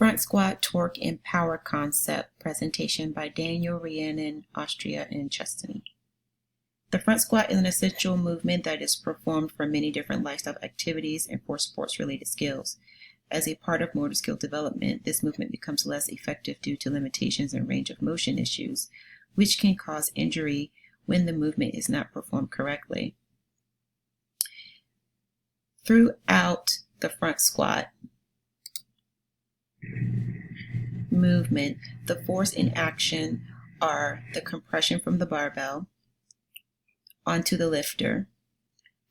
Front squat, torque, and power concept presentation by Daniel Rhiannon, Austria, and Chestney. The front squat is an essential movement that is performed for many different lifestyle activities and for sports-related skills. As a part of motor skill development, this movement becomes less effective due to limitations in range of motion issues, which can cause injury when the movement is not performed correctly. Throughout the front squat movement, the force in action are the compression from the barbell onto the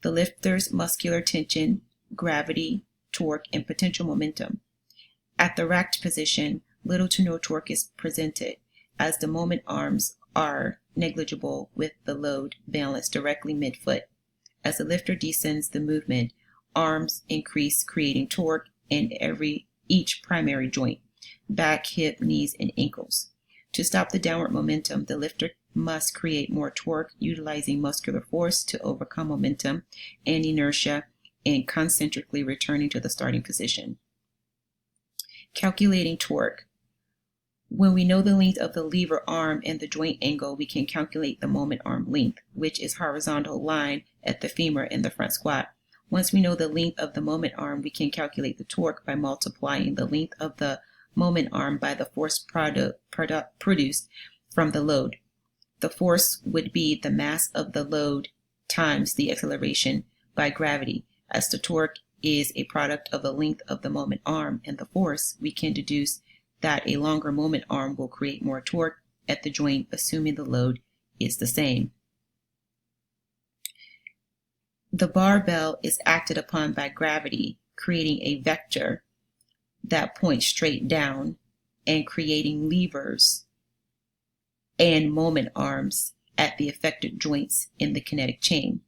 lifter's muscular tension, gravity, torque, and potential momentum. At the racked position, little to no torque is presented, as the moment arms are negligible with the load balanced directly midfoot. As the lifter descends the movement, arms increase, creating torque in each primary joint, back, hip, knees, and ankles. To stop the downward momentum, the lifter must create more torque, utilizing muscular force to overcome momentum and inertia and concentrically returning to the starting position. Calculating torque. When we know the length of the lever arm and the joint angle, we can calculate the moment arm length, which is horizontal line at the femur in the front squat. Once we know the length of the moment arm, we can calculate the torque by multiplying the length of the moment arm by the force produced from the load. The force would be the mass of the load times the acceleration by gravity. As the torque is a product of the length of the moment arm and the force, we can deduce that a longer moment arm will create more torque at the joint, assuming the load is the same. The barbell is acted upon by gravity, creating a vector that points straight down and creating levers and moment arms at the affected joints in the kinetic chain.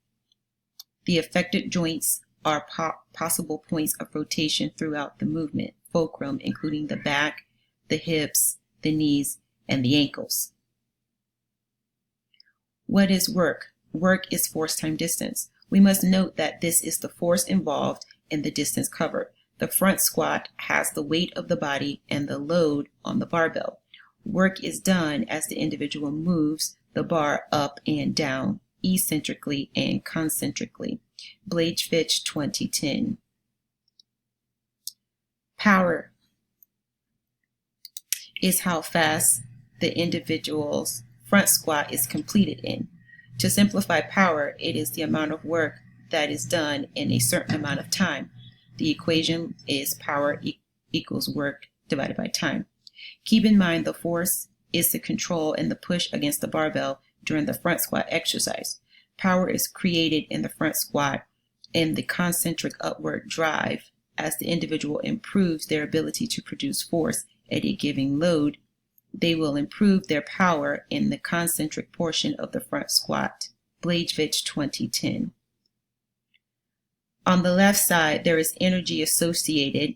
The affected joints are possible points of rotation throughout the movement, fulcrum, including the back, the hips, the knees, and the ankles. What is work? Work is force times distance. We must note that this is the force involved in the distance covered. The front squat has the weight of the body and the load on the barbell. Work is done as the individual moves the bar up and down, eccentrically and concentrically. Blagevich, 2010. Power is how fast the individual's front squat is completed in. To simplify power, it is the amount of work that is done in a certain amount of time. The equation is power equals work divided by time. Keep in mind the force is the control and the push against the barbell during the front squat exercise. Power is created in the front squat in the concentric upward drive. As the individual improves their ability to produce force at a given load, they will improve their power in the concentric portion of the front squat. Blagevich, 2010. On the left side, there is energy associated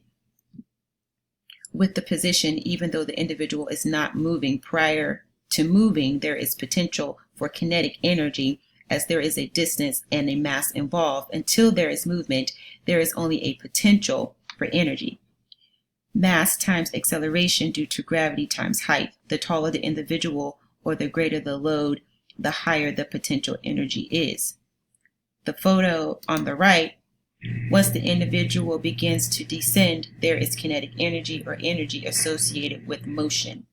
with the position, even though the individual is not moving. Prior to moving, there is potential for kinetic energy, as there is a distance and a mass involved. Until there is movement, there is only a potential for energy. Mass times acceleration due to gravity times height. The taller the individual or the greater the load, the higher the potential energy is. The photo on the right, once the individual begins to descend, there is kinetic energy or energy associated with motion.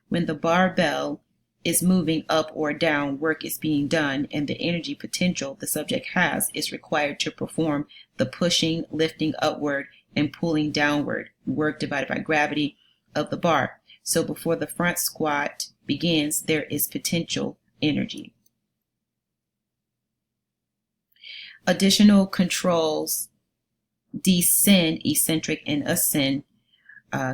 When the barbell is moving up or down, work is being done, and the energy potential the subject has is required to perform the pushing, lifting upward, and pulling downward, work divided by gravity of the bar. So before the front squat begins, there is potential energy. Additional controls: descend, eccentric, and ascend,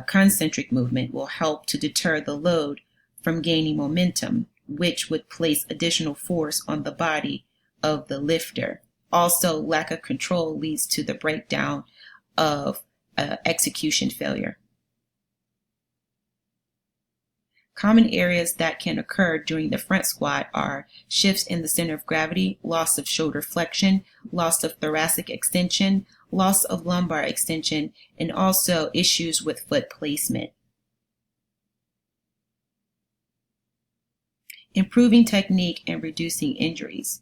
concentric movement will help to deter the load from gaining momentum, which would place additional force on the body of the lifter. Also, lack of control leads to the breakdown of execution failure. Common areas that can occur during the front squat are shifts in the center of gravity, loss of shoulder flexion, loss of thoracic extension, loss of lumbar extension, and also issues with foot placement. Improving technique and reducing injuries.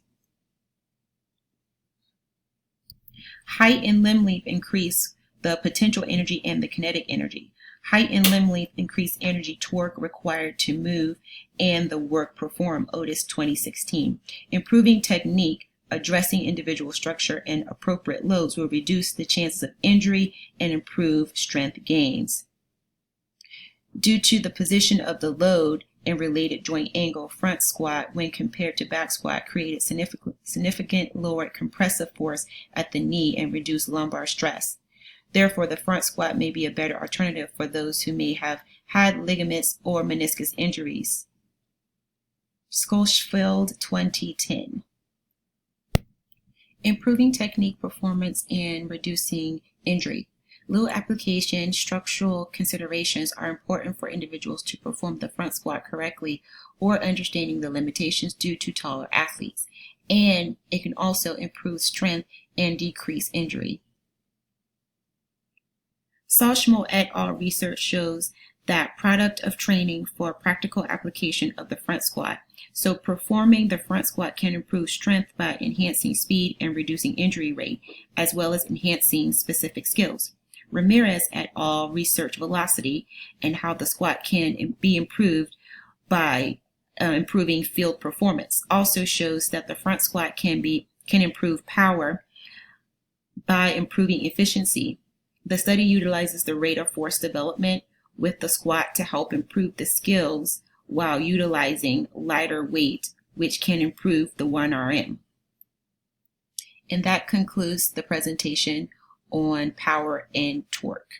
Height and limb length increase the potential energy and the kinetic energy. Height and limb length increase energy torque required to move and the work performed, Otis 2016. Improving technique, addressing individual structure and appropriate loads will reduce the chances of injury and improve strength gains. Due to the position of the load and related joint angle, front squat when compared to back squat created significant lowered compressive force at the knee and reduced lumbar stress. Therefore, the front squat may be a better alternative for those who may have had ligaments or meniscus injuries. Schofield 2010. Improving technique, performance, and reducing injury. Low application structural considerations are important for individuals to perform the front squat correctly or understanding the limitations due to taller athletes, and it can also improve strength and decrease injury. Salchmo et al. Research shows that product of training for practical application of the front squat. So performing the front squat can improve strength by enhancing speed and reducing injury rate, as well as enhancing specific skills. Ramirez et al. Research velocity and how the squat can be improved by improving field performance. Also shows that the front squat can improve power by improving efficiency. The study utilizes the rate of force development with the squat to help improve the skills while utilizing lighter weight, which can improve the 1RM. And that concludes the presentation on power and torque.